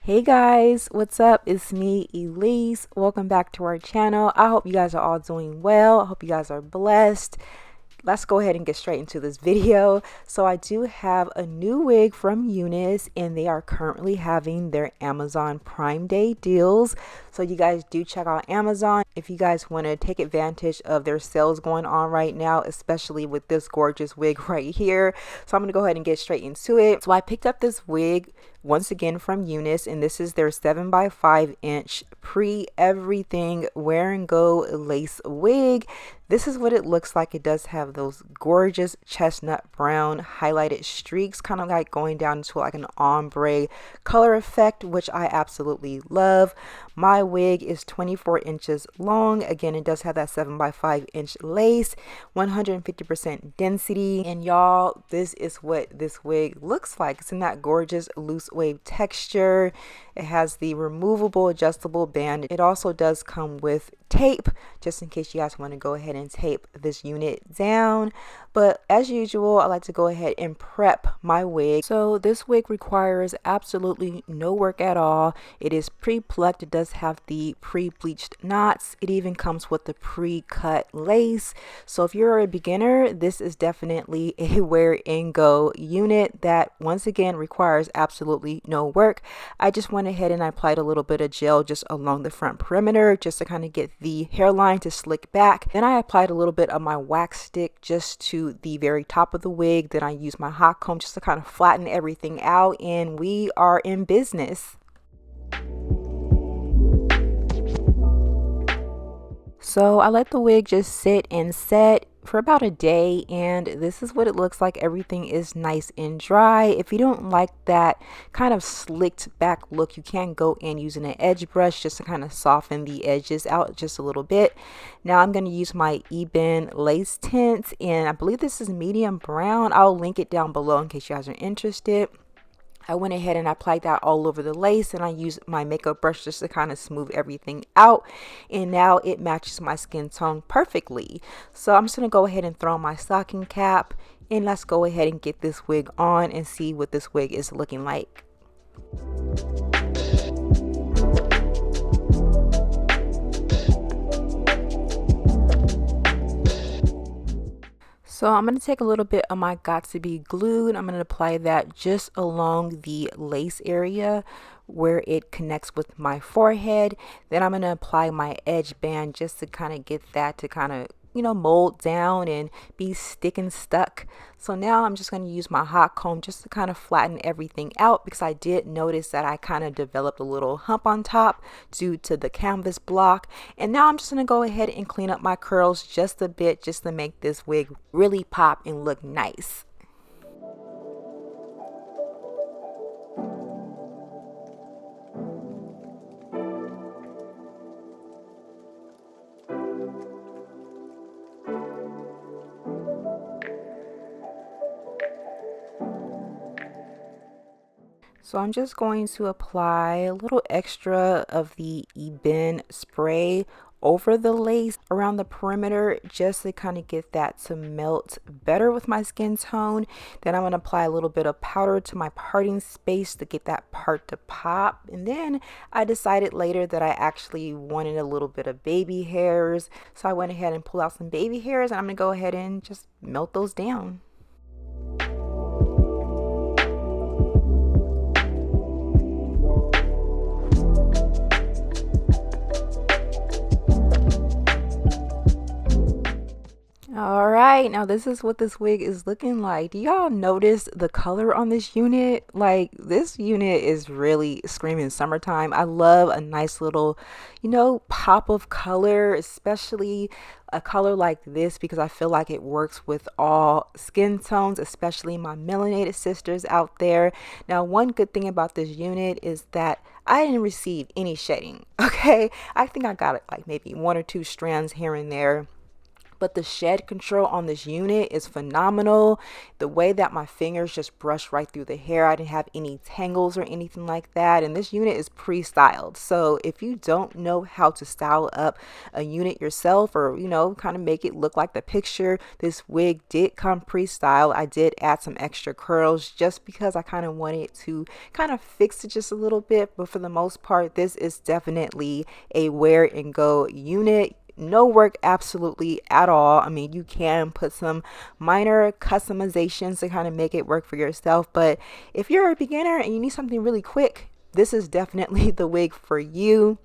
Hey guys, what's up? It's me, Elise. Welcome back to our channel. I hope you guys are all doing well. I hope you guys are blessed. Let's go ahead and get straight into this video. So I do have a new wig from UNICE, and they are currently having their Amazon Prime Day deals. So you guys do check out Amazon if you guys want to take advantage of their sales going on right now, especially with this gorgeous wig right here. So I'm going to go ahead and get straight into it. So I picked up this wig once again from UNICE, and this is their 7x5 inch pre-everything wear and go lace wig. This is what it looks like. It does have those gorgeous chestnut brown highlighted streaks, kind of like going down to like an ombre color effect, which I absolutely love. My wig is 24 inches long. Again, it does have that 7x5 inch lace, 150% density. And y'all, this is what this wig looks like. It's in that gorgeous loose wave texture. It has the removable adjustable band. It also does come with tape, just in case you guys want to go ahead and tape this unit down. But as usual, I like to go ahead and prep my wig. So this wig requires absolutely no work at all. It is pre-plucked. It does have the pre-bleached knots. It even comes with the pre-cut lace. So if you're a beginner, this is definitely a wear and go unit that once again requires absolutely no work. I just went ahead and I applied a little bit of gel just along the front perimeter just to kind of get the hairline to slick back. Then I applied a little bit of my wax stick just to the very top of the wig. Then I used my hot comb just to kind of flatten everything out, and we are in business. So I let the wig just sit and set for about a day, and this is what it looks like. Everything is nice and dry. If you don't like that kind of slicked back look, you can go in using an edge brush just to kind of soften the edges out just a little bit. Now I'm going to use my Ebin lace tint, and I believe this is medium brown. I'll link it down below in case you guys are interested. I went ahead and I applied that all over the lace, and I used my makeup brush just to kind of smooth everything out, and now it matches my skin tone perfectly. So I'm just going to go ahead and throw on my stocking cap, and let's go ahead and get this wig on and see what this wig is looking like. So I'm going to take a little bit of my Got To Be glue, and I'm going to apply that just along the lace area where it connects with my forehead. Then I'm going to apply my edge band just to kind of get that to kind of, you know, mold down and be stick and stuck. So now I'm just going to use my hot comb just to kind of flatten everything out, because I did notice that I kind of developed a little hump on top due to the canvas block. And now I'm just going to go ahead and clean up my curls just a bit, just to make this wig really pop and look nice. So I'm just going to apply a little extra of the Ebin spray over the lace around the perimeter just to kind of get that to melt better with my skin tone. Then I'm going to apply a little bit of powder to my parting space to get that part to pop. And then I decided later that I actually wanted a little bit of baby hairs. So I went ahead and pulled out some baby hairs, and I'm going to go ahead and just melt those down. Alright, now this is what this wig is looking like. Do y'all notice the color on this unit? Like, this unit is really screaming summertime. I love a nice little, you know, pop of color, especially a color like this, because I feel like it works with all skin tones, especially my melanated sisters out there. Now, one good thing about this unit is that I didn't receive any shedding. Okay, I think I got like maybe 1 or 2 strands here and there. But the shed control on this unit is phenomenal. The way that my fingers just brush right through the hair, I didn't have any tangles or anything like that. And this unit is pre-styled. So if you don't know how to style up a unit yourself, or kind of make it look like the picture, this wig did come pre-styled. I did add some extra curls just because I kind of wanted to kind of fix it just a little bit. But for the most part, this is definitely a wear and go unit. No work absolutely at all. I mean, you can put some minor customizations to kind of make it work for yourself, but if you're a beginner and you need something really quick, this is definitely the wig for you.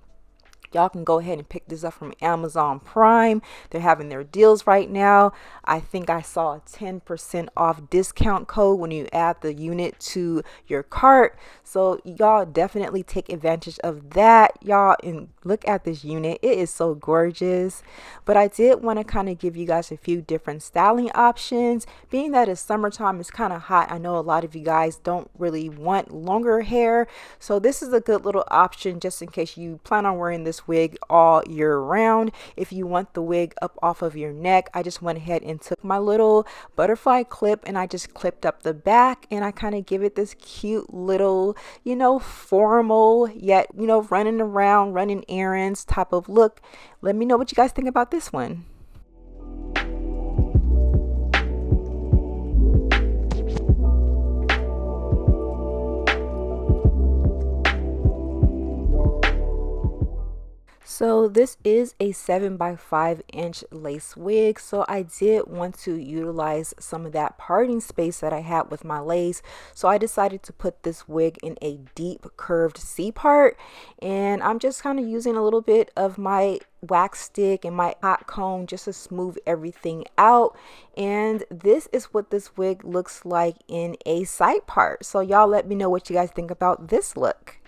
Y'all can go ahead and pick this up from Amazon Prime. They're having their deals right now. I think I saw a 10% off discount code when you add the unit to your cart. So y'all definitely take advantage of that, y'all, and look at this unit. It is so gorgeous. But I did want to kind of give you guys a few different styling options. Being that it's summertime, it's kind of hot. I know a lot of you guys don't really want longer hair. So this is a good little option just in case you plan on wearing this wig all year round. If you want the wig up off of your neck, I just went ahead and took my little butterfly clip and I just clipped up the back, and I kind of give it this cute little, formal yet, running around, running errands type of look. Let me know what you guys think about this one. So this is a 7x5" lace wig, so I did want to utilize some of that parting space that I had with my lace, so I decided to put this wig in a deep curved C part, and I'm just kind of using a little bit of my wax stick and my hot comb just to smooth everything out. And this is what this wig looks like in a side part. So y'all let me know what you guys think about this look.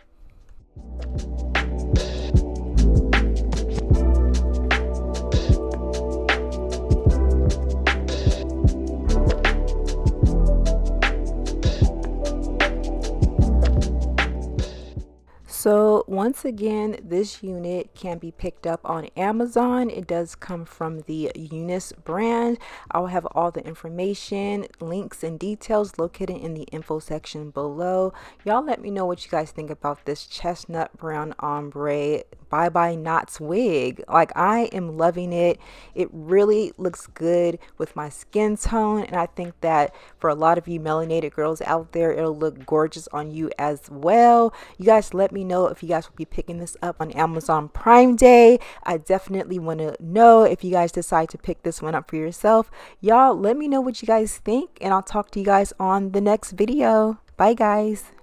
So once again, this unit can be picked up on Amazon. It does come from the UNICE brand. I'll have all the information, links, and details located in the info section below. Y'all let me know what you guys think about this chestnut brown ombre Bye Bye Knots wig. Like, I am loving it. It really looks good with my skin tone, and I think that for a lot of you melanated girls out there, it'll look gorgeous on you as well. You guys let me know if you guys will be picking this up on Amazon Prime Day. I definitely want to know if you guys decide to pick this one up for yourself. Y'all let me know what you guys think, and I'll talk to you guys on the next video. Bye guys.